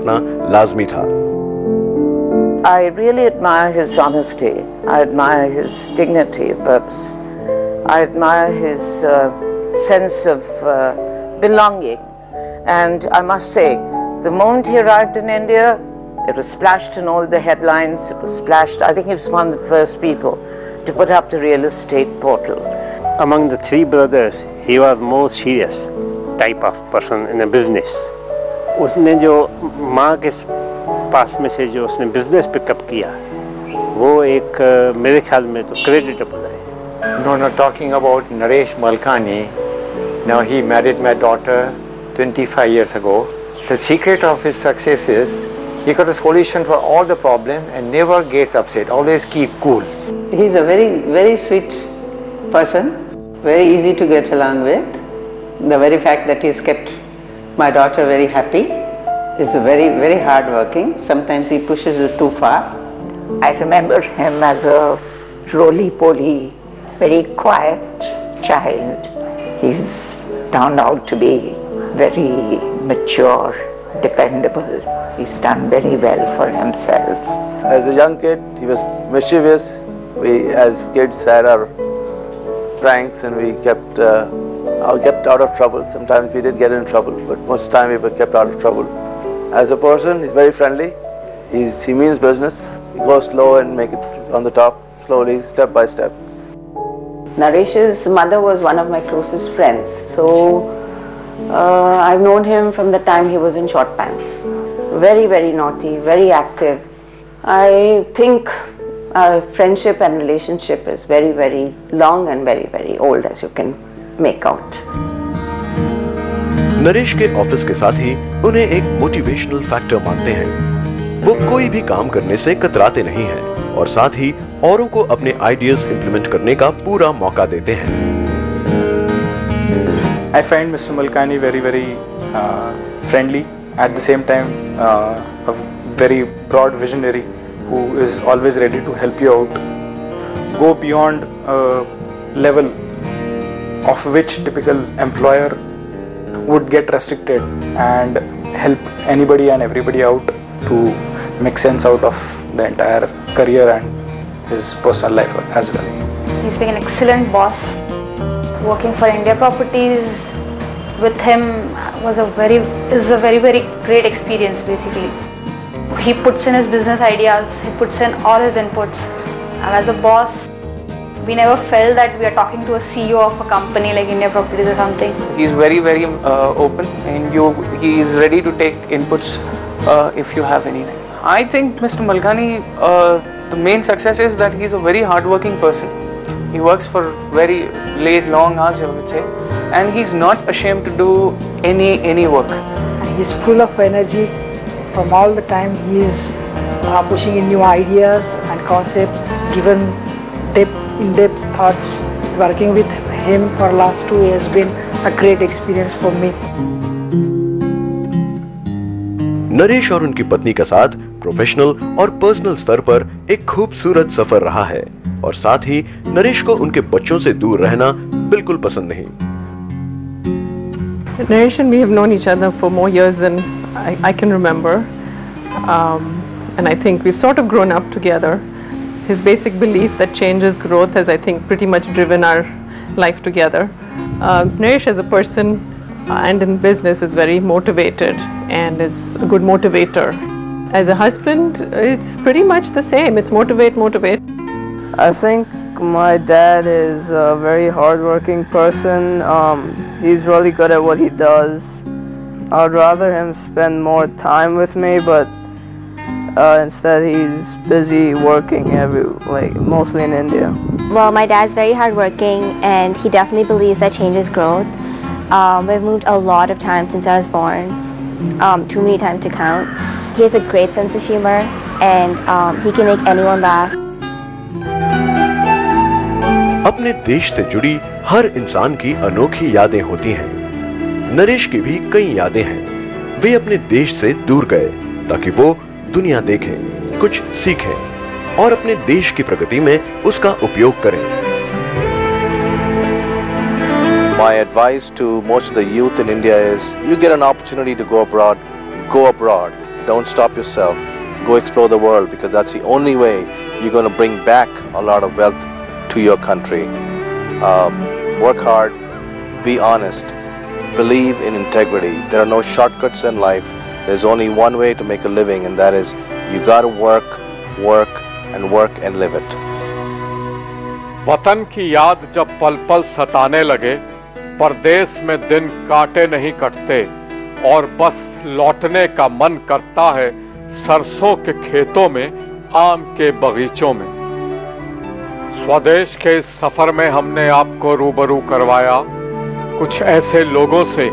लौटना लाजमी था। I really admire his honesty. I admire his dignity of purpose. I admire his sense of belonging. And I must say, the moment he arrived in India, it was splashed in all the headlines. It was splashed. I think he was one of the first people to put up the real estate portal. Among the three brothers, he was most serious type of person in a business. उसने जो माँ के पास में से जो उसने business pickup किया, वो एक मेरे ख्याल में तो क्रेडिटेबल है। No, not talking about Naresh Malkani. Now he married my daughter 25 years ago. The secret of his success is he got a solution for all the problem and never gets upset. Always keep cool. He's a very, very sweet person, very easy to get along with. The very fact that he's kept my daughter very happy. He's very, very hard-working. Sometimes he pushes it too far. I remember him as a roly-poly, very quiet child. He's turned out to be very mature, dependable. He's done very well for himself. As a young kid, he was mischievous. We, as kids, had our pranks and we kept out of trouble. Sometimes we did get in trouble, but most of the time we were kept out of trouble. As a person, he's very friendly. He means business. He goes slow and make it on the top, slowly, step by step. Naresh's mother was one of my closest friends. So I've known him from the time he was in short pants. Very, very naughty, very active. I think our friendship and relationship is very, very long and very, very old, as you can make out. Naresh के office के साथ ही उन्हें एक motivational factor मानते हैं। वो कोई भी काम करने से कतराते नहीं हैं और साथ ही औरों को अपने आइडियाज इंप्लीमेंट करने का पूरा मौका देते हैं। I find Mr. Malkani very, very friendly. At the same time, a very broad visionary who is always ready to help you out. Go beyond a level of which typical employer would get restricted and help anybody and everybody out to make sense out of the entire career and his personal life as well. He's been an excellent boss. Working for India Properties with him is a very great experience. Basically, he puts in his business ideas, he puts in all his inputs, and as a boss, we never felt that we are talking to a CEO of a company like India Properties or something. He's very, very open, and he is ready to take inputs if you have anything. I think Mr. Malkani, the main success is that he's a very hard-working person. He works for very late, long hours, I would say, and he's not ashamed to do any work. And he's full of energy. From all the time, he is pushing in new ideas and concepts, given in-depth thoughts. Working with him for the last 2 years has been a great experience for me. Naresh और उनकी पत्नी का साथ professional और personal स्तर पर एक खूबसूरत सफर रहा है और साथ ही नरेश को उनके बच्चों से दूर रहना बिल्कुल पसंद नहीं। Naresh and we have known each other for more years than I can remember, and I think we've sort of grown up together. His basic belief that change is growth has, I think, pretty much driven our life together. Naresh as a person and in business is very motivated and is a good motivator. As a husband, it's pretty much the same. It's motivate. I think my dad is a very hard-working person. He's really good at what he does. I'd rather him spend more time with me, but instead he's busy working mostly in India. Well, my dad's very hardworking, and he definitely believes that change is growth. We've moved a lot of times since I was born, too many times to count. He has a great sense of humor, and he can make anyone laugh. अपने देश से जुड़ी हर इंसान की अनोखी यादें होती हैं। नरेश की भी कई यादें हैं। वे अपने देश से दूर गए ताकि वो दुनिया देखें, कुछ सीखें और अपने देश की प्रगति में उसका उपयोग करें। My advice to most of the youth in India is, you get an opportunity to go abroad, don't stop yourself. Go explore the world, because that's the only way you're going to bring back a lot of wealth to your country. Work hard, be honest, believe in integrity. There are no shortcuts in life. There's only one way to make a living, and that is you got to work and live it. वतन की याद जब पल पल सताने लगे, परदेश में दिन काटे नहीं कटते, और बस लौटने का मन करता है सरसों के खेतों में, आम के बगीचों में। स्वदेश के इस सफर में हमने आपको रूबरू करवाया कुछ ऐसे लोगों से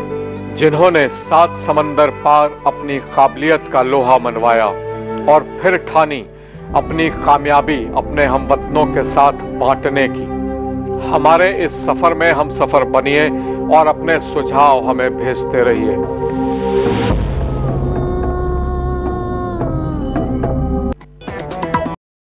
जिन्होंने 7 समंदर पार अपनी काबिलियत का लोहा मनवाया और फिर ठानी अपनी कामयाबी अपने हमवतनों के साथ बांटने की। हमारे इस सफर में हम सफर बनिए और अपने सुझाव हमें भेजते रहिए।